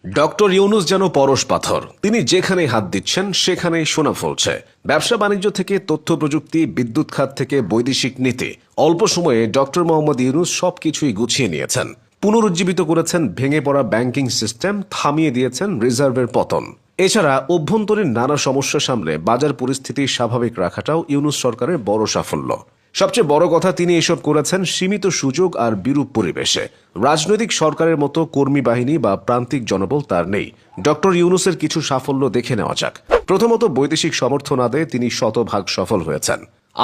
Doctor Yunus যেন পরশ পাথর। তিনি যেখানেই হাত দিচ্ছেন সেখানেই সোনা ফলছে। ব্যবসা বাণিজ্য থেকে তথ্য প্রযুক্তি, বিদ্যুৎ খাত থেকে বৈদেশিক নীতি, অল্প সময়ে ডক্টর মোহাম্মদ ইউনূস সবকিছুই গুছিয়ে নিয়েছেন। পুনরুজ্জীবিত করেছেন ভেঙে পড়া ব্যাংকিং সিস্টেম, থামিয়ে দিয়েছেন রিজার্ভের পতন। এছাড়া অভ্যন্তরীণ নানা সমস্যা সামলে বাজার পরিস্থিতি স্বাভাবিক রাখাটাও ইউনূস সরকারের বড় সাফল্য। সবচেয়ে বড় কথা, তিনি এসব করেছেন সীমিত সুযোগ আর বিরূপ পরিবেশে। রাজনৈতিক সরকারের মতো কর্মী বাহিনী বা প্রান্তিক জনবল তার নেই। ডক্টর ইউনূসের কিছু সাফল্য দেখে নেওয়া যাক। প্রথমত, বৈদেশিক সমর্থন আদায়ে তিনি শতভাগ সফল হয়েছেন।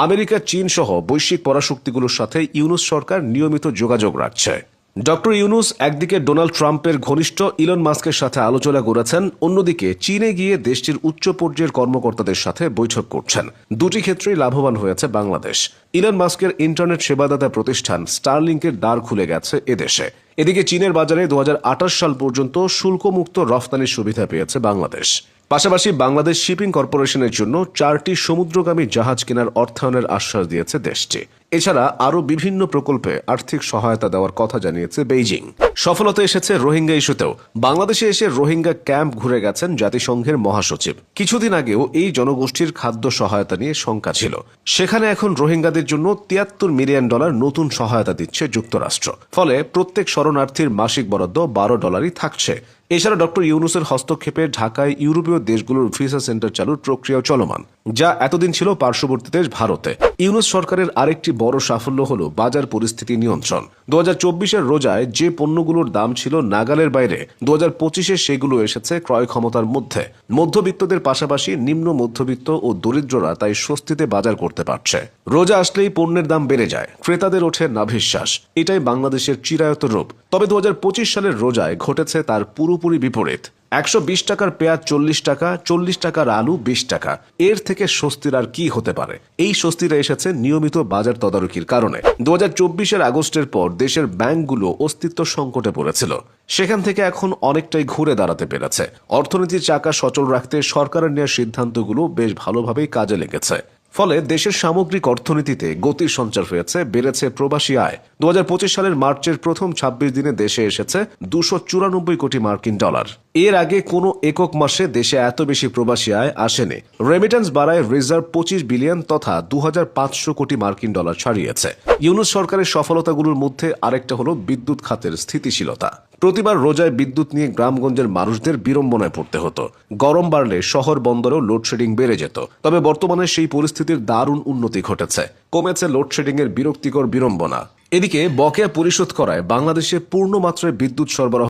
আমেরিকা, চীন সহ বৈশ্বিক পরাশক্তিগুলোর সাথে ইউনূস সরকার নিয়মিত যোগাযোগ রাখছে। ডক্টর ইউনূস একদিকে ডোনাল্ড ট্রাম্পের ঘনিষ্ঠ ইলন মাস্কের সাথে আলোচনা করেছেন, অন্যদিকে চীনে গিয়ে দেশটির উচ্চ পর্যায়ের কর্মকর্তাদের সাথে বৈঠক করছেন। দুটি ক্ষেত্রেই লাভবান হয়েছে বাংলাদেশ। ইলন মাস্কের ইন্টারনেট সেবাদাতা প্রতিষ্ঠান স্টারলিংকের দ্বার খুলে গেছে এদেশে। এদিকে চীনের বাজারে 2028 সাল পর্যন্ত শুল্কমুক্ত রফতানির সুবিধা পেয়েছে বাংলাদেশ। পাশাপাশি বাংলাদেশ শিপিং কর্পোরেশনের জন্য 4টি সমুদ্রগামী জাহাজ কেনার অর্থায়নের আশ্বাস দিয়েছে দেশটি। এছাড়া আরও বিভিন্ন প্রকল্পে আর্থিক সহায়তা দেওয়ার কথা জানিয়েছে বেইজিং। সফলতা এসেছে রোহিঙ্গা ইস্যুতেও। বাংলাদেশে এসে রোহিঙ্গা ক্যাম্প ঘুরে গেছেন জাতিসংঘের মহাসচিব। কিছুদিন আগেও এই জনগোষ্ঠীর খাদ্য সহায়তা নিয়ে শঙ্কা ছিল। সেখানে এখন রোহিঙ্গাদের জন্য $73 মিলিয়ন নতুন সহায়তা দিচ্ছে যুক্তরাষ্ট্র। ফলে প্রত্যেক শরণার্থীর মাসিক বরাদ্দ $12 থাকছে। এছাড়া ডক্টর ইউনূসের হস্তক্ষেপে ঢাকায় ইউরোপীয় দেশগুলোর ভিসা সেন্টার চালুর প্রক্রিয়া চলমান, যা এতদিন ছিল পার্শ্ববর্তী দেশ ভারতে। ইউনূস সরকারের আরেকটি বড় সাফল্য হল বাজার পরিস্থিতি নিয়ন্ত্রণ। 2024-এর রোজায় যে পণ্যগুলোর দাম ছিল নাগালের বাইরে, 2025-এ সেগুলো এসেছে ক্রয় ক্ষমতার মধ্যে। মধ্যবিত্তদের পাশাপাশি নিম্ন মধ্যবিত্ত ও দরিদ্ররা তাই স্বস্তিতে বাজার করতে পারছে। রোজা আসলেই পণ্যের দাম বেড়ে যায়, ক্রেতাদের ওঠে নাভিশ্বাস। এটাই বাংলাদেশের চিরায়ত রূপ। তবে 2025 সালের রোজায় ঘটেছে তার পুরোপুরি বিপরীত। 120 টাকার পেঁয়াজ 40 টাকা, 40 টাকার আলু 20 টাকা। এর থেকে স্বস্তির আর কি হতে পারে? এই স্বস্তিটা এসেছে নিয়মিত বাজার তদারকির কারণে। 2024-এর আগস্টের পর দেশের ব্যাংকগুলো অস্তিত্ব সংকটে পড়েছিল। সেখান থেকে এখন অনেকটাই ঘুরে দাঁড়াতে পেরেছে। অর্থনীতির চাকা সচল রাখতে সরকারের নেওয়া সিদ্ধান্তগুলো বেশ ভালোভাবেই কাজে লেগেছে। ফলে দেশের সামগ্রিক অর্থনীতিতে গতির সঞ্চার হয়েছে, বেড়েছে প্রবাসী আয়। 2025 সালের মার্চের প্রথম 26 দিনে দেশে এসেছে $294 কোটি মার্কিন। এর আগে কোনো একক মাসে দেশে এত বেশি প্রবাসী আয় আসেনি। রেমিটেন্স বাড়ায় রিজার্ভ 25 বিলিয়ন তথা $2500 কোটি মার্কিন ছাড়িয়েছে। ইউনূস সরকারের সফলতাগুলোর মধ্যে আরেকটা হলো বিদ্যুৎ খাতের স্থিতিশীলতা। প্রতিবার রোজায় বিদ্যুৎ নিয়ে গ্রামগঞ্জের মানুষদের বিড়ম্বনায় পড়তে হতো। গরম বাড়লে শহর বন্দরেও লোডশেডিং বেড়ে যেত। তবে বর্তমানে সেই পরিস্থিতির দারুণ উন্নতি ঘটেছে। কমেছে লোডশেডিং এর বিরক্তিকর বিড়ম্বনা। এদিকে বকেয়া পরিশোধ করায় বাংলাদেশে পূর্ণ মাত্রায় বিদ্যুৎ সরবরাহ